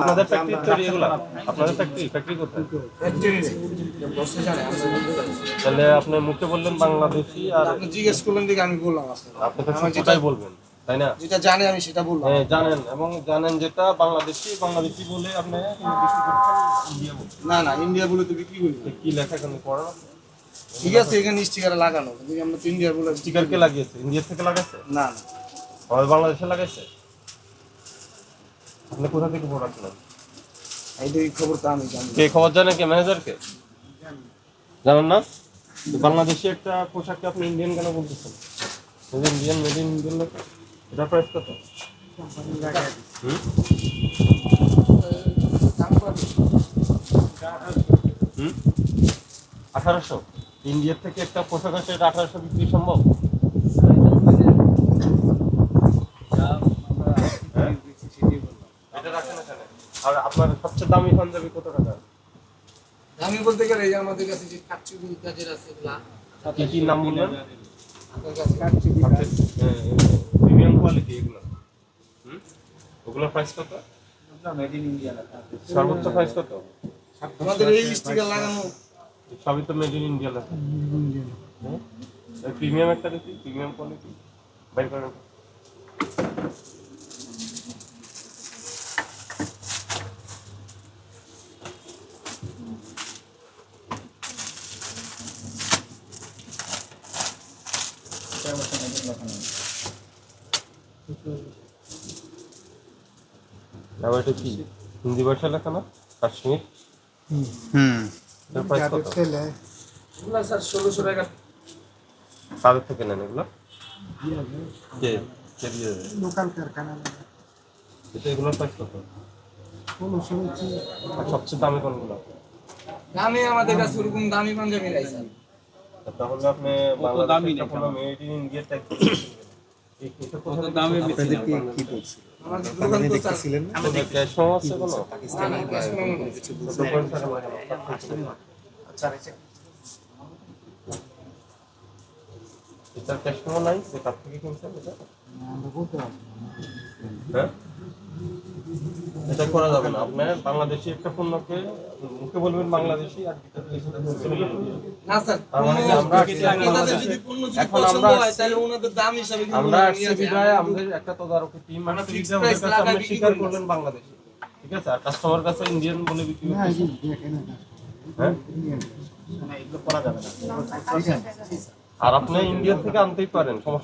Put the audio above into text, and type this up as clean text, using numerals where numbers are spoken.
আপনাদের ফ্যাক্টরি তৈরি এগুলা? আপনাদের ফ্যাক্টরি কোথায়? তাহলে আপনি মুখে বললেন বাংলাদেশি আর আপনি জিজ্ঞেস করলেন দেখে আমি বললাম আপনি তো সেটাই বলবেন, তাই না? যেটা জানি আমি সেটা বললাম। হ্যাঁ জানেন, এবং জানেন যেটা বাংলাদেশি বলে আপনি বিক্রি করছেন ইন্ডিয়া বলে। না না, ইন্ডিয়া বলে তো বিক্রি করি না। কি লেখা কেন পড়া? ঠিক আছে, এখানে স্টিকার লাগানো, কিন্তু আমরা তো ইন্ডিয়া বলে স্টিকার কে লাগিয়েছে? ইন্ডিয়া থেকে লাগাইছে? না না, আমাদের বাংলাদেশে লাগাইছে। আপনি কোথা থেকে প্রোডাক্ট নেন? এই খবর তো আমি জানি। কে খবর জানেন? কে ম্যানেজারকে জানেন না? বাংলাদেশি একটা পোশাককে আপনি ইন্ডিয়ান কেন বলতেছেন? ইন্ডিয়ান, মেড ইন ইন্ডিয়ান লেখা। এটার প্রাইস কত? হুম? 1800? ইন্ডিয়ার থেকে একটা পোশাক আছে, এটা 1800 বিক্রি সম্ভব? এটা রাখেন এখানে। আর আপনার সবচেয়ে দামি পাঞ্জাবি কত টাকা? আমি বলতে গেলে এই যে আমাদের কাছে যে কাচ্চুবি কাজের আছে এগুলা, কি নাম বললেন? আপনার কাছে কাচ্চুবি কাজ প্রিমিয়াম কোয়ালিটি এগুলো। ওগুলোর প্রাইস কত? মেড ইন ইন্ডিয়া লেখা। সর্বোচ্চ প্রাইস কত? আমাদের এই স্টিকার লাগানো সবই তো মেড ইন ইন্ডিয়া লেখা। প্রিমিয়াম একটা দেখি, প্রিমিয়াম কোয়ালিটি বাইর করেন। আবার এটা কি হিন্দি ভাষা লেখা না? কাশ্মীর। এর প্রাইস কত? এগুলা স্যার 1600 টাকা। কাদের থেকে নেন এগুলো? কে কে দিয়ে দেয়? লোকাল কারখানা। এটা এগুলোর প্রাইস কত? 1600। আর সবচেয়ে দামি কোনগুলো? দামি আমাদের কাছে ওরকম দামি পাঞ্জাবি নাই স্যার। তাহলে আপনি বাংলাদেশের কোনো মেড ইন ইন্ডিয়া ট্যাগ কত দামে আপনাদের কি বলছিল? আমাদের দোকান তো স্যার ছিলেন না? আমাদের ক্যাশ মেমো আছে কোনো? পাকিস্তানি বা কিছু বুঝলেন? ডকুমেন্ট থাকা লাগে না। আচ্ছা এটার ক্যাশ মেমো নাই যে কার থেকে কিনছেন এটা? হ্যাঁ, এটা করা যাবে না। আপনি বাংলাদেশি একটা পণ্যকে মুখে বলবেন বাংলাদেশি, আর না স্যার, আপনাদের যদি পণ্য যদি এখন পছন্দ আমরা হয় তাহলে ওনাদের দাম হিসাবে কিন্তু আমরা ওনারা আসছি নিয়ে যায়। বিদায়, আমাদের একটা তদারকি টিম আমরা আসছে fixed বিদায়, ওদের price কাছে লাগাই আপনি বিক্রি স্বীকার করি না। করলেন বাংলাদেশি, ঠিক আছে? আর কাস্টমার কাছে ইন্ডিয়ান বলে বিক্রি করতেছেন। হ্যাঁ, এগুলো করা যাবে না। আর আপনি ইন্ডিয়া থেকে আনতেই পারেন, সমস্যা